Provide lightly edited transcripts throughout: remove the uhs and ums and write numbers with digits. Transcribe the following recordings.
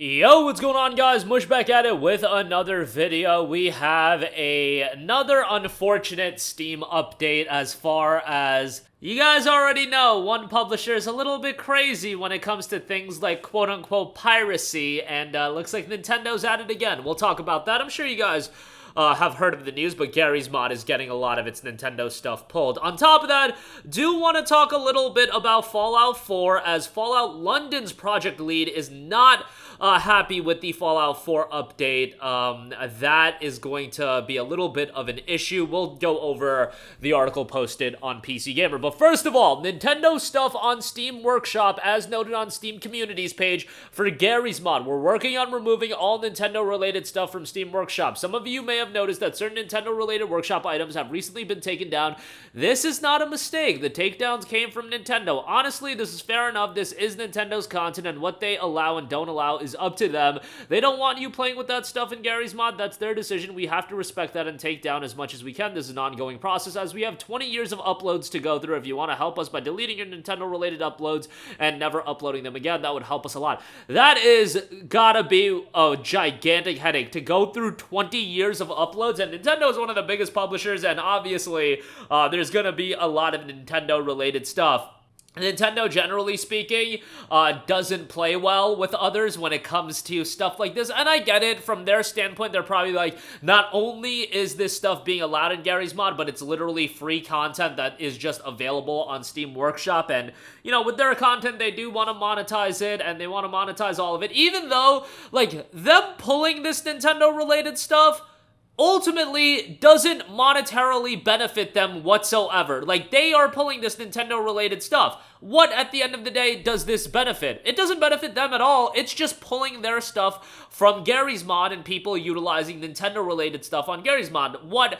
Yo, what's going on, guys? Mush back at it with another video. We have another unfortunate Steam update as far as you guys already know. One publisher is a little bit crazy when it comes to things like quote-unquote piracy, and looks like Nintendo's at it again. We'll talk about that. I'm sure you guys have heard of the news, but Garry's mod is getting a lot of its Nintendo stuff pulled. On top of that, do want to talk a little bit about Fallout 4, as Fallout London's project lead is not happy with the Fallout 4 update. That is going to be a little bit of an issue. We'll go over the article posted on PC Gamer. But first of all, Nintendo stuff on Steam Workshop, as noted on Steam Communities page for Garry's mod. We're working on removing all Nintendo-related stuff from Steam Workshop. Some of you may have noticed that certain Nintendo-related Workshop items have recently been taken down. This is not a mistake. The takedowns came from Nintendo. Honestly, this is fair enough. This is Nintendo's content, and what they allow and don't allow is up to them. They don't want you playing with that stuff in Garry's mod. That's their decision. We have to respect that and take down as much as we can. This is an ongoing process, as we have 20 years of uploads to go through. If you want to help us by deleting your Nintendo-related uploads and never uploading them again, that would help us a lot. That is gotta be a gigantic headache to go through 20 years of uploads, and Nintendo is one of the biggest publishers, and obviously there's gonna be a lot of Nintendo-related stuff. Nintendo, generally speaking, doesn't play well with others when it comes to stuff like this, and I get it. From their standpoint, they're probably like, not only is this stuff being allowed in Garry's mod, but it's literally free content that is just available on Steam Workshop, and, you know, with their content, they do want to monetize it, and they want to monetize all of it, even though, like, them pulling this Nintendo-related stuff ultimately doesn't monetarily benefit them whatsoever. Like, they are pulling this Nintendo-related stuff. What, at the end of the day, does this benefit? It doesn't benefit them at all. It's just pulling their stuff from Garry's mod and people utilizing Nintendo-related stuff on Garry's mod. What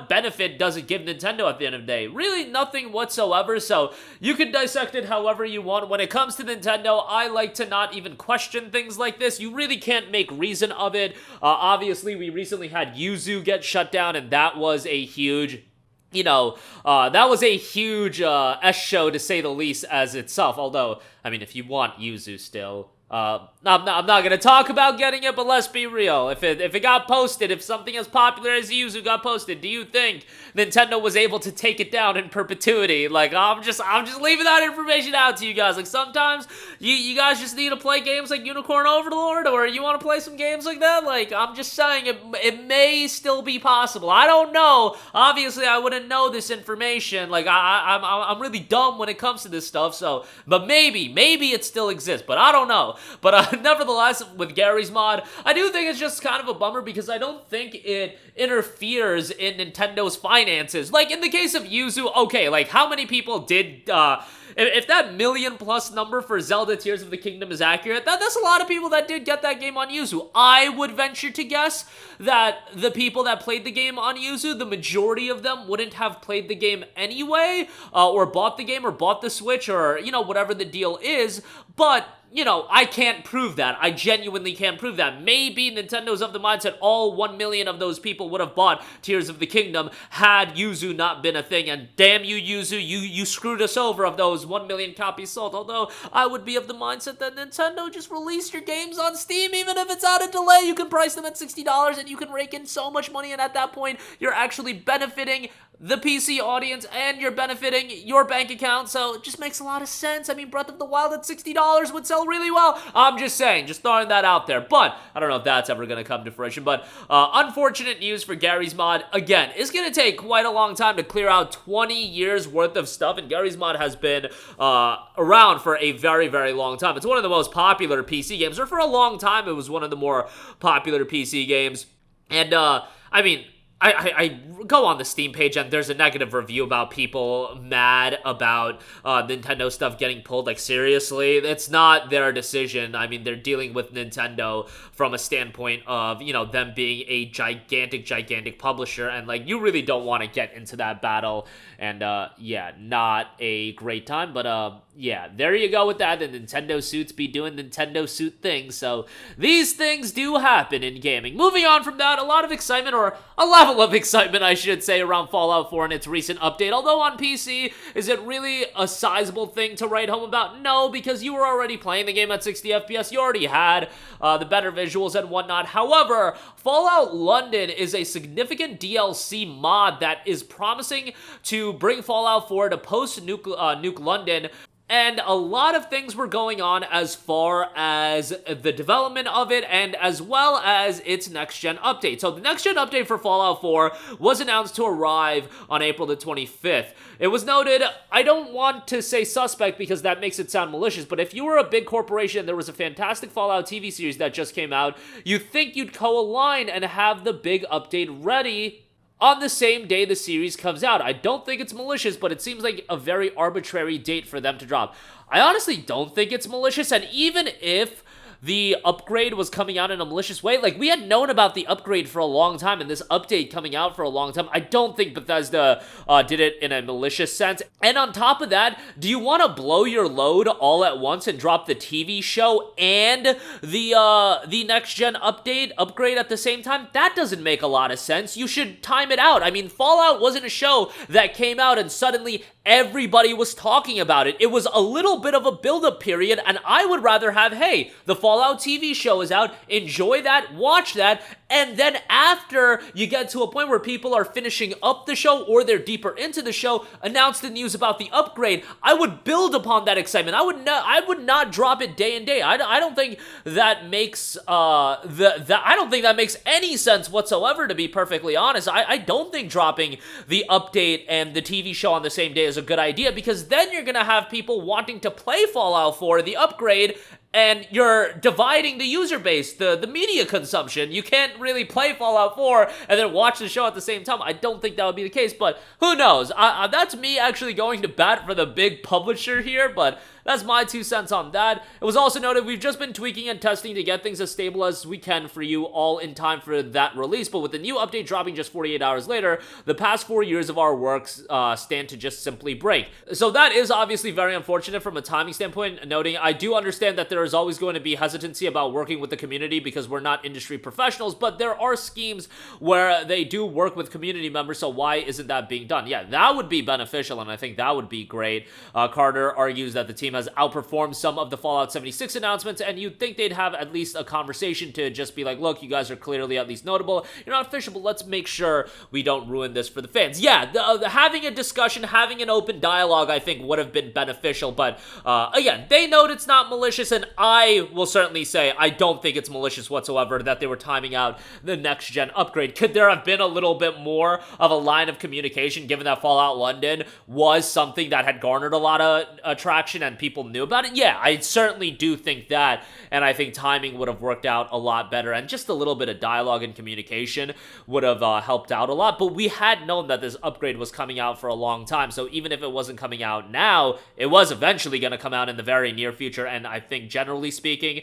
benefit does it give Nintendo at the end of the day? Really nothing whatsoever, so you can dissect it however you want. When it comes to Nintendo, I like to not even question things like this. You really can't make reason of it. Obviously, we recently had Yuzu get shut down, and that was a huge... that was a huge S-show, to say the least, as itself. Although, I mean, if you want Yuzu still, I'm not going to talk about getting it, but let's be real. If it got posted, if something as popular as Yuzu got posted, do you think Nintendo was able to take it down in perpetuity? Like, I'm just leaving that information out to you guys. Like, sometimes you guys just need to play games like Unicorn Overlord, or you want to play some games like that. Like, I'm just saying, it may still be possible. I don't know. Obviously, I wouldn't know this information. Like, I'm really dumb when it comes to this stuff. So, but maybe it still exists. But I don't know. But nevertheless, with Garry's mod, I do think it's just kind of a bummer, because I don't think it interferes in Nintendo's finances. Like, in the case of Yuzu, okay, like, how many people did, if that million-plus number for Zelda Tears of the Kingdom is accurate, that's a lot of people that did get that game on Yuzu. I would venture to guess that the people that played the game on Yuzu, the majority of them wouldn't have played the game anyway, or bought the game, or bought the Switch, or, you know, whatever the deal is, but... you know, I can't prove that. I genuinely can't prove that. Maybe Nintendo's of the mindset all 1 million of those people would have bought Tears of the Kingdom had Yuzu not been a thing. And damn you, Yuzu, you screwed us over of those 1 million copies sold. Although, I would be of the mindset that Nintendo, just release your games on Steam. Even if it's out of delay, you can price them at $60 and you can rake in so much money. And at that point, you're actually benefiting the PC audience, and you're benefiting your bank account, so it just makes a lot of sense. I mean, Breath of the Wild at $60 would sell really well. I'm just saying, just throwing that out there. But I don't know if that's ever going to come to fruition. But unfortunate news for Garry's mod. Again, it's going to take quite a long time to clear out 20 years worth of stuff, and Garry's mod has been around for a very, very long time. It's one of the most popular PC games, or for a long time, it was one of the more popular PC games. And, I mean... I go on the Steam page, and there's a negative review about people mad about Nintendo stuff getting pulled. Like, seriously, it's not their decision. I mean, they're dealing with Nintendo from a standpoint of, you know, them being a gigantic publisher, and, like, you really don't want to get into that battle, and, yeah, not a great time, but, yeah, there you go with that. The Nintendo suits be doing Nintendo suit things, so these things do happen in gaming. Moving on from that, a lot of excitement, or a level of excitement, I should say, around Fallout 4 and its recent update. Although on PC, is it really a sizable thing to write home about? No, because you were already playing the game at 60 FPS. You already had the better visuals and whatnot. However, Fallout London is a significant DLC mod that is promising to bring Fallout 4 to post-Nuke London. And a lot of things were going on as far as the development of it and as well as its next-gen update. So the next-gen update for Fallout 4 was announced to arrive on April the 25th. It was noted, I don't want to say suspect because that makes it sound malicious, but if you were a big corporation and there was a fantastic Fallout TV series that just came out, you think you'd co-align and have the big update ready on the same day the series comes out. I don't think it's malicious, but it seems like a very arbitrary date for them to drop. I honestly don't think it's malicious, and even if the upgrade was coming out in a malicious way, like, we had known about the upgrade for a long time and this update coming out for a long time. I don't think Bethesda did it in a malicious sense. And on top of that, do you want to blow your load all at once and drop the TV show and the next-gen upgrade at the same time? That doesn't make a lot of sense. You should time it out. I mean, Fallout wasn't a show that came out and suddenly everybody was talking about it. It was a little bit of a build-up period, and I would rather have, hey, the Fallout TV show is out, enjoy that, watch that, and then after you get to a point where people are finishing up the show or they're deeper into the show, announce the news about the upgrade. I would build upon that excitement. I would not drop it day and day. I don't think that makes I don't think that makes any sense whatsoever, to be perfectly honest. I don't think dropping the update and the TV show on the same day is a good idea, because then you're gonna have people wanting to play Fallout 4, the upgrade, and you're dividing the user base, the media consumption. You can't really play Fallout 4 and then watch the show at the same time. I don't think that would be the case, but who knows? That's me actually going to bat for the big publisher here, but that's my 2 cents on that. It was also noted we've just been tweaking and testing to get things as stable as we can for you all in time for that release, but with the new update dropping just 48 hours later, the past 4 years of our works stand to just simply break. So that is obviously very unfortunate from a timing standpoint, noting I do understand that there is always going to be hesitancy about working with the community because we're not industry professionals, but there are schemes where they do work with community members, so why isn't that being done? Yeah, that would be beneficial, and I think that would be great. Carter argues that the team has outperformed some of the Fallout 76 announcements, and you'd think they'd have at least a conversation to just be like, look, you guys are clearly at least notable. You're not official, but let's make sure we don't ruin this for the fans. Yeah, having a discussion, having an open dialogue, I think would have been beneficial, but again, they note it's not malicious, and I will certainly say I don't think it's malicious whatsoever that they were timing out the next-gen upgrade. Could there have been a little bit more of a line of communication, given that Fallout London was something that had garnered a lot of attraction and people knew about it? Yeah, I certainly do think that, and I think timing would have worked out a lot better, and just a little bit of dialogue and communication would have helped out a lot, but we had known that this upgrade was coming out for a long time, so even if it wasn't coming out now, it was eventually going to come out in the very near future, and I think generally speaking,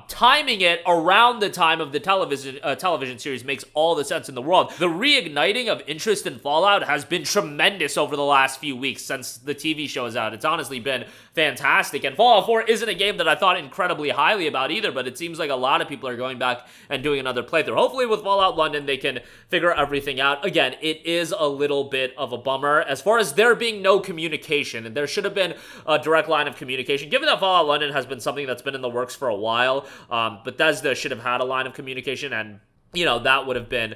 timing it around the time of the television series makes all the sense in the world. The reigniting of interest in Fallout has been tremendous over the last few weeks since the TV show is out. It's honestly been fantastic, and Fallout 4 isn't a game that I thought incredibly highly about either, but it seems like a lot of people are going back and doing another playthrough. Hopefully with Fallout London they can figure everything out. Again, it is a little bit of a bummer as far as there being no communication, and there should have been a direct line of communication. Given that Fallout London has been something that's been in the works for a while, Bethesda should have had a line of communication, and you know, that would have been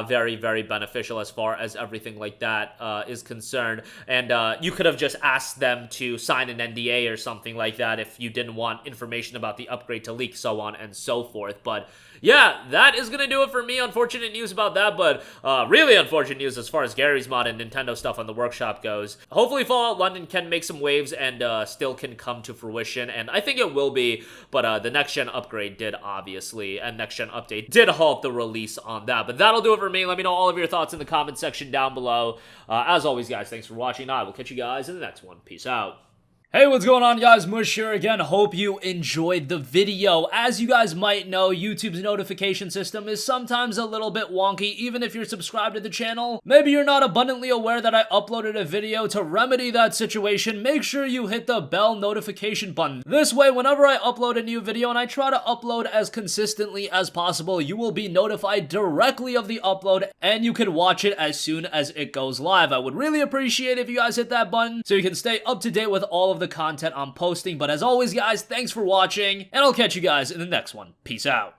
very, very beneficial as far as everything like that is concerned. And you could have just asked them to sign an NDA or something like that if you didn't want information about the upgrade to leak, so on and so forth. But yeah, that is going to do it for me. Unfortunate news about that, but really unfortunate news as far as Garry's mod and Nintendo stuff on the workshop goes. Hopefully Fallout London can make some waves and still can come to fruition, and I think it will be, but the next-gen upgrade did, obviously, and next-gen update did halt the release on that. But that'll do it for me. Let me know all of your thoughts in the comment section down below. As always, guys, thanks for watching. I will catch you guys in the next one. Peace out. Hey, what's going on, guys? Mush here again. Hope you enjoyed the video. As you guys might know, YouTube's notification system is sometimes a little bit wonky, even if you're subscribed to the channel. Maybe you're not abundantly aware that I uploaded a video. To remedy that situation, make sure you hit the bell notification button. This way, whenever I upload a new video, and I try to upload as consistently as possible, you will be notified directly of the upload, and you can watch it as soon as it goes live. I would really appreciate if you guys hit that button so you can stay up to date with all of the content I'm posting. But as always, guys, thanks for watching, and I'll catch you guys in the next one. Peace out.